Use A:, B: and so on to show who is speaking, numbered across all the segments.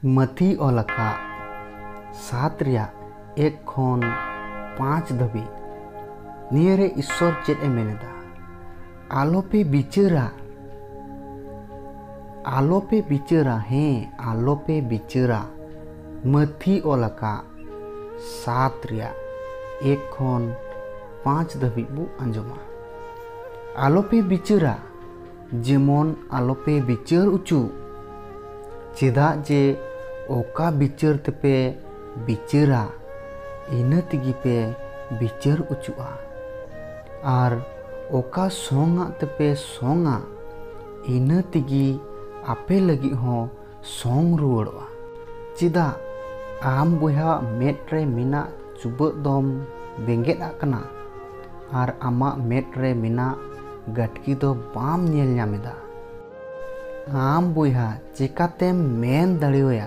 A: मथी ओलका 7 1 खन 5 धाबी निये ईश्वर चेद ए मेनेदा आलोपे बिचारा हें आलोपे बिचारा मथी ओलका 7 1 खन 5 धाबी बु आंजमा आलोपे बिचारा जेमन आलोपे बिचार उचु चेदा जे ओका बिचार तेपे बिचारा इना तिगी पे बिचार उचुआ आर ओका सोंगा तेपे सोंगा इना तिगी आपे लगी हो सोंग रुवाड़वा चेदा आम बोहा मेट्रे मिना चुबा दम बेंगेद आकना आर आमा मेट्रे मिना गटकी दो बाम नेल ᱧᱟᱢᱮᱫᱟ आम बोहा चिकातेम मेन दाड़ेया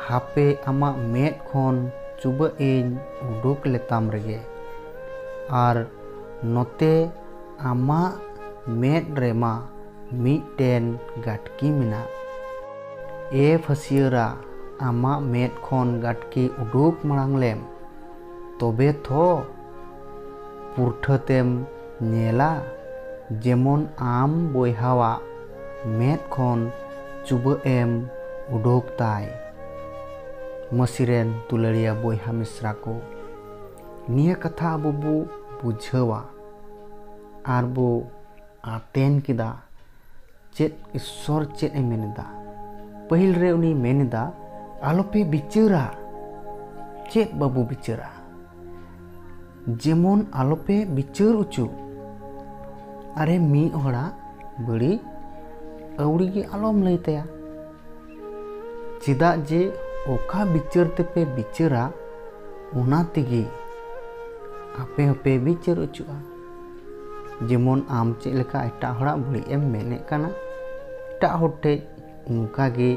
A: हापे आमा मेद खन चुबा इन उडुक लेताम रेगे आर नोते आमा मेद रेमा मिटेन गटकी मिना ए फसियरा आमा मेद खन गटकी उडुक मांगलेम तबे थो पुरथतेम नेला जेमन आम बोहावा मेद खन चुबा एम उडोक ताय मसीरेन तुलड़िया बोहा मिश्रा को निया कथा अब बो बुझावा आर बो आतेन किदा चेद ईश्वर चेद ए मेनेदा पहिल रे उनी मेनेदा आलोपे बिचारा चेद बाबू बिचारा जेमन आलोपे बिचार उचु अरे मी हड़ा बड़ी अवड़ी की आलोम लैतया चेदा जे ओका बिचार तेपे बिचारा उना तिगी आपे हपे बिचार उचुआ जेमन आम चेद लेका एटा हड़ा बड़ी एम मेने काना एटा होटे उनकागे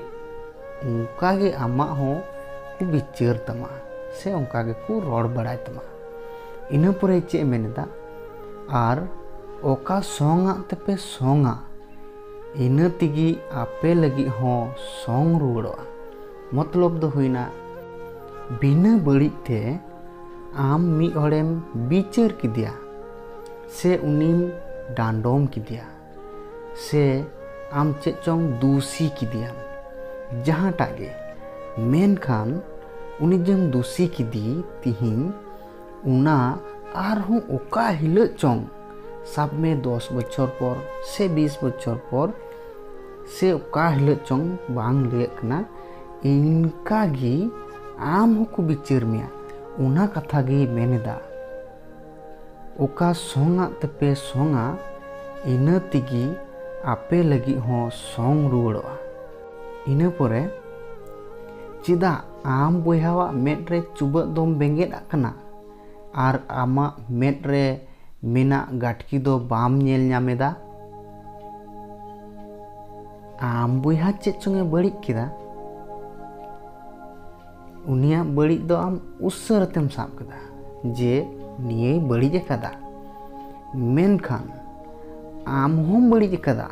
A: आमा हो को बिचार तमा से उनकागे को रोड बड़ाय तमा इना परे चे मेनेदा आर ओका सोंगा तेपे सोंगा इना तिगी आपे लगी हो सोंग रुवाड़वा मतलब दो हुईना बिना बड़ी थे आम मी हड़ेम बिचार किदिया से उनीम डांडोम किदिया से आम चे चोंग दूसी किदिया जहाँ टागे मेन खान उनी जम दूसी किदी तिहिन उना आर हूँ ओका हिल चोंग सब में 10 बच्चर पर से 20 बच्चर पर से ओका हिल चोंग बांग लेकना इनका गी आम को बिचार मिया उना कथा गी मेनेदा ओका सोंगा तेपे सोंगा इना तिगी आपे लगी हो सोंग रुवाड़वा इना परे चेदा आम बोहावा मेट्रे चुबा दम बेंगेद आकना आर आमा मेट्रे मिना गटकी दो बाम नेल ᱧᱟᱢᱮᱫᱟ आम बोहा चेद चोंगे बड़ी किदा उनिया बड़ी दो आम उसरतेम साब कदा जे निये बड़ी कदा मेनखान आम हम बड़ी कदा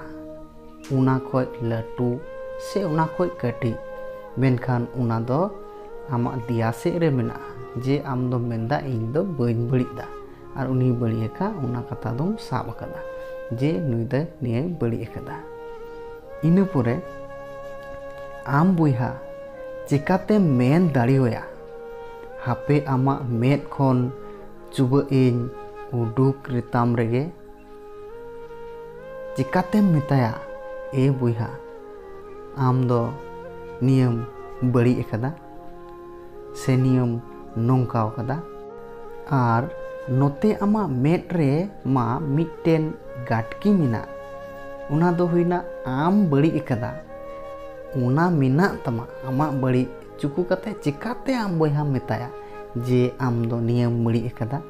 A: उना खोय लटू से उना खोय कटी मेनखान उना दो आमा दिया से रे मेना जे आम दो मेंदा इन दो बइन बड़ीदा और उनी बड़ी का उना कथा दम साब कदा जे नुई दो निये बड़ी कदा इना परे आम बोहा चिकाते मेन दाड़ेया हापे आमा मेद खन चुबा इन उडुक रेताम रेगे चिकाते मेताया ए बोहा आम दो नियम बड़ी कदा से नियम नोंकाव कदा आर नोते आमा मेद रे मा मिटेन गटकी मिना उना दो हुईना आम बड़ी कदा उना मिना तमा आमा बड़ी चुकू कते चिकाते आम बोहा मेताया जे आम दो नियम बड़ी कदा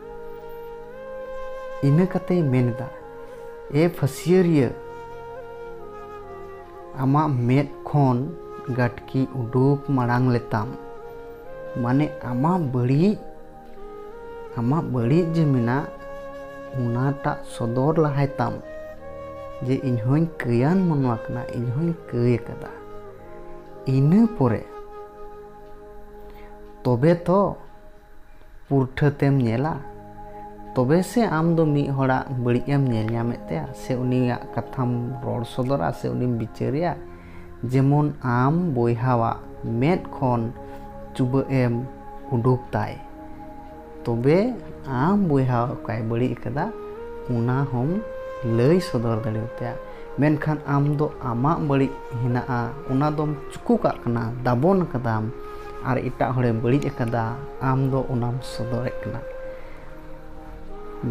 A: इना कते मेनेदा ए फसियरिया आमा मेद खन गटकी उडुक मांग लेताम माने आमा बड़ी जे मिना उनाटा सदर इना पोरे तबे तो पुरठा तेम नेला तबे से आम दो मी होड़ा बड़ियम नेल नामेते से उनिया कथाम रोड सदरा से उनी बिचारिया जेमन आम बोयहावा मेद खन चुबा एम उडुक ताय तबे आम बोयहा काय बड़ी कदा उना हम लई सदर दड़ेते मेनखान आम दो आमा बड़ी हिना उना दम चुकु का कना दाबन कदाम और इटा हड़े बड़ी कदा आम दो उनाम सदर कना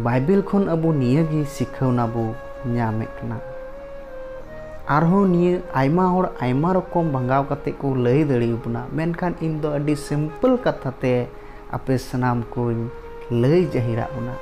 A: बाइबल खन अबो नियगी सिखावना बो ᱧᱟᱢᱮ कना आरहो निये आयमा होड़ आयमा रकम भंगाव कते को लई दड़िबना मेनखान इन दो अडी सिंपल कथा ते आपे सनाम को लई जहिरा उना